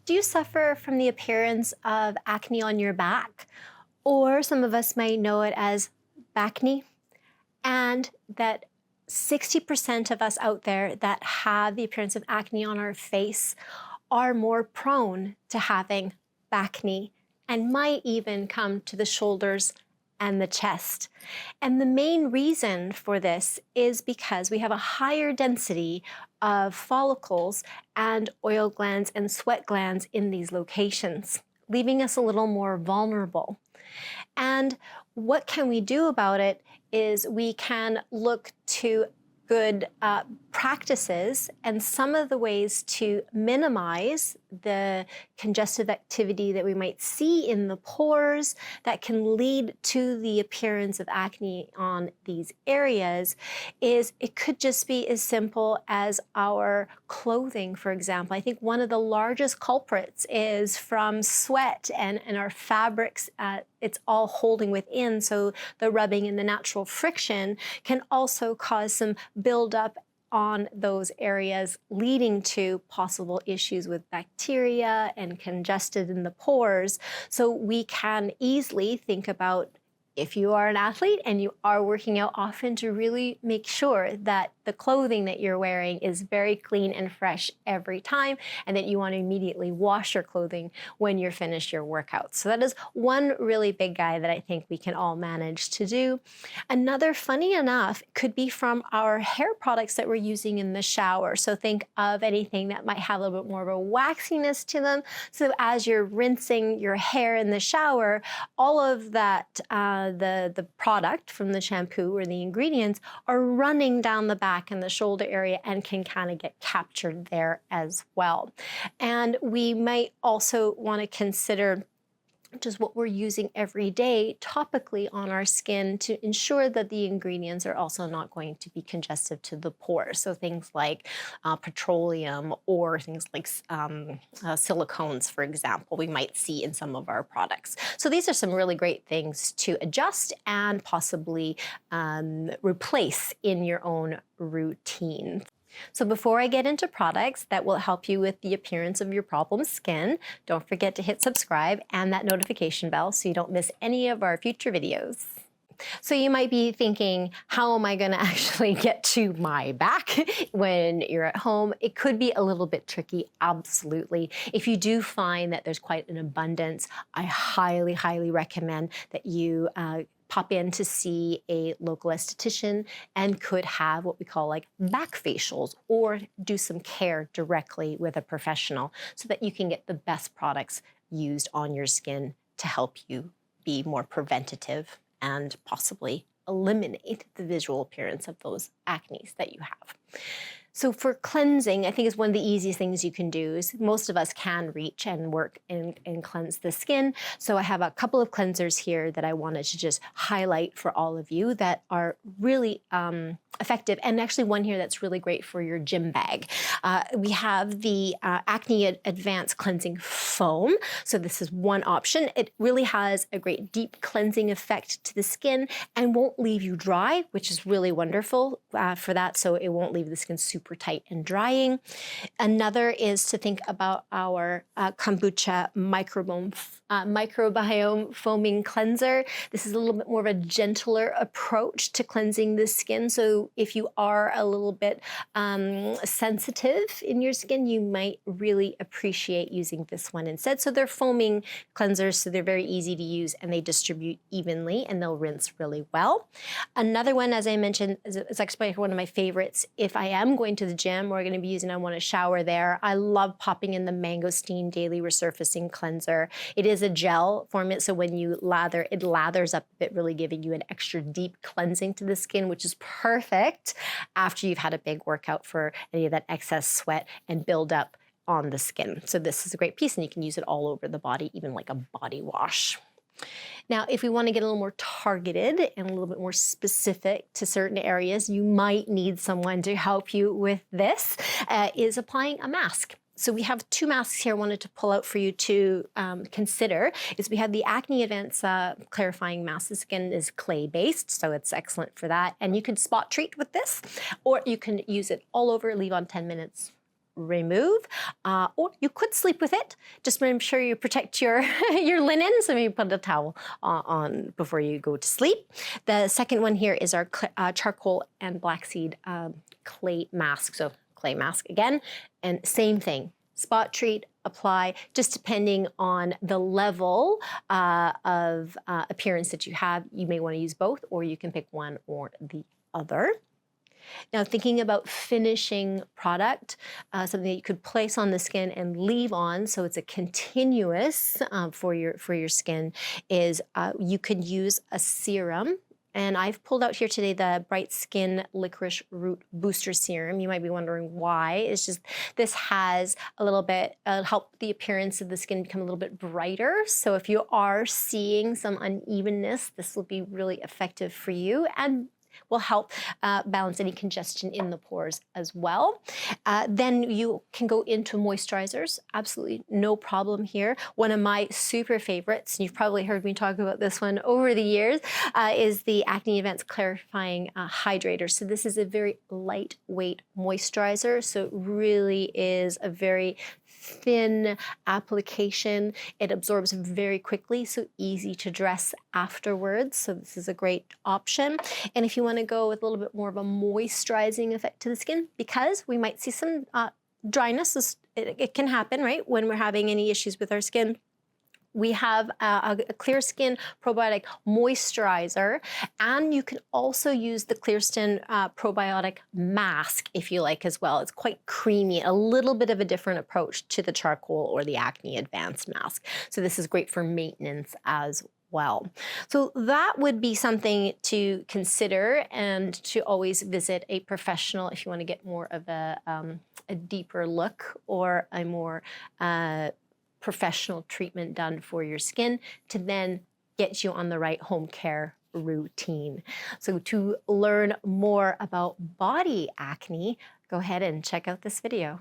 Do you suffer from the appearance of acne on your back? Or some of us might know it as Backne, and that 60% of us out there that have the appearance of acne on our face are more prone to having Backne and might even come to the shoulders and the chest. And the main reason for this is because we have a higher density of follicles and oil glands and sweat glands in these locations, leaving us a little more vulnerable. And what can we do about it is we can look to good practices, and some of the ways to minimize the congestive activity that we might see in the pores that can lead to the appearance of acne on these areas is it could just be as simple as our clothing, for example. I think one of the largest culprits is from sweat and our fabrics. It's all holding within, so the rubbing and the natural friction can also cause some buildup on those areas, leading to possible issues with bacteria and congested in the pores. So we can easily think about, if you are an athlete and you are working out often, to really make sure that the clothing that you're wearing is very clean and fresh every time, and that you want to immediately wash your clothing when you're finished your workout. So that is one really big guy that I think we can all manage to do. Another, funny enough, could be from our hair products that we're using in the shower. So think of anything that might have a little bit more of a waxiness to them. So as you're rinsing your hair in the shower, all of that the product from the shampoo or the ingredients are running down the back and the shoulder area and can kind of get captured there as well. And we might also want to consider just what we're using every day topically on our skin to ensure that the ingredients are also not going to be congestive to the pores. So things like petroleum or things like silicones, for example, we might see in some of our products. So these are some really great things to adjust and possibly replace in your own routine. So before I get into products that will help you with the appearance of your problem skin, don't forget to hit subscribe and that notification bell so you don't miss any of our future videos. So you might be thinking, how am I going to actually get to my back when you're at home? It could be a little bit tricky, absolutely. If you do find that there's quite an abundance, I highly, highly recommend that you pop in to see a local esthetician and could have what we call like back facials, or do some care directly with a professional so that you can get the best products used on your skin to help you be more preventative and possibly eliminate the visual appearance of those acnes that you have. So for cleansing, I think is one of the easiest things you can do. Is most of us can reach and work and cleanse the skin. So I have a couple of cleansers here that I wanted to just highlight for all of you that are really effective, and actually one here that's really great for your gym bag. We have the Acne Advanced Cleansing Foam. So this is one option. It really has a great deep cleansing effect to the skin and won't leave you dry, which is really wonderful for that. So it won't leave the skin super tight and drying. Another is to think about our kombucha microbiome foaming cleanser. This is a little bit more of a gentler approach to cleansing the skin. So if you are a little bit sensitive in your skin, you might really appreciate using this one instead. So they're foaming cleansers, so they're very easy to use and they distribute evenly and they'll rinse really well. Another one, as I mentioned, is actually one of my favorites. If I am going to the gym or going to be using, I want to shower there, I love popping in the Mangosteen Daily Resurfacing Cleanser. It is a gel format, so when you lather, it lathers up a bit, really giving you an extra deep cleansing to the skin, which is perfect after you've had a big workout for any of that excess sweat and build up on the skin. So this is a great piece and you can use it all over the body, even like a body wash. Now, if we want to get a little more targeted and a little bit more specific to certain areas, you might need someone to help you with this, is applying a mask. So we have two masks here I wanted to pull out for you to consider. Is we have the Acne Advanced Clarifying Mask. This again is clay-based, so it's excellent for that. And you can spot treat with this, or you can use it all over, leave on 10 minutes, remove, or you could sleep with it. Just make sure you protect your, your linen, so maybe put a towel on before you go to sleep. The second one here is our charcoal and black seed clay mask. So clay mask again, and same thing. Spot treat, apply, just depending on the level of appearance that you have. You may want to use both, or you can pick one or the other. Now, thinking about finishing product, something that you could place on the skin and leave on, so it's a continuous for your skin, is you could use a serum. And I've pulled out here today the Bright Skin Licorice Root Booster Serum. You might be wondering why. It's just this has a little bit, help the appearance of the skin become a little bit brighter. So if you are seeing some unevenness, this will be really effective for you and will help balance any congestion in the pores as well. Then you can go into moisturizers. Absolutely no problem here. One of my super favorites, and you've probably heard me talk about this one over the years, is the Acne Advanced Clarifying Hydrator. So this is a very lightweight moisturizer. So it really is a very thin application. It absorbs very quickly, so easy to dress afterwards. So this is a great option. And if you want to go with a little bit more of a moisturizing effect to the skin, because we might see some dryness, it can happen, right, when we're having any issues with our skin. We have a Clear Skin Probiotic Moisturizer, and you can also use the Clear Skin Probiotic Mask if you like as well. It's quite creamy, a little bit of a different approach to the charcoal or the Acne Advanced Mask. So this is great for maintenance as well. So that would be something to consider, and to always visit a professional if you want to get more of a deeper look or a more professional treatment done for your skin to then get you on the right home care routine. So to learn more about body acne, go ahead and check out this video.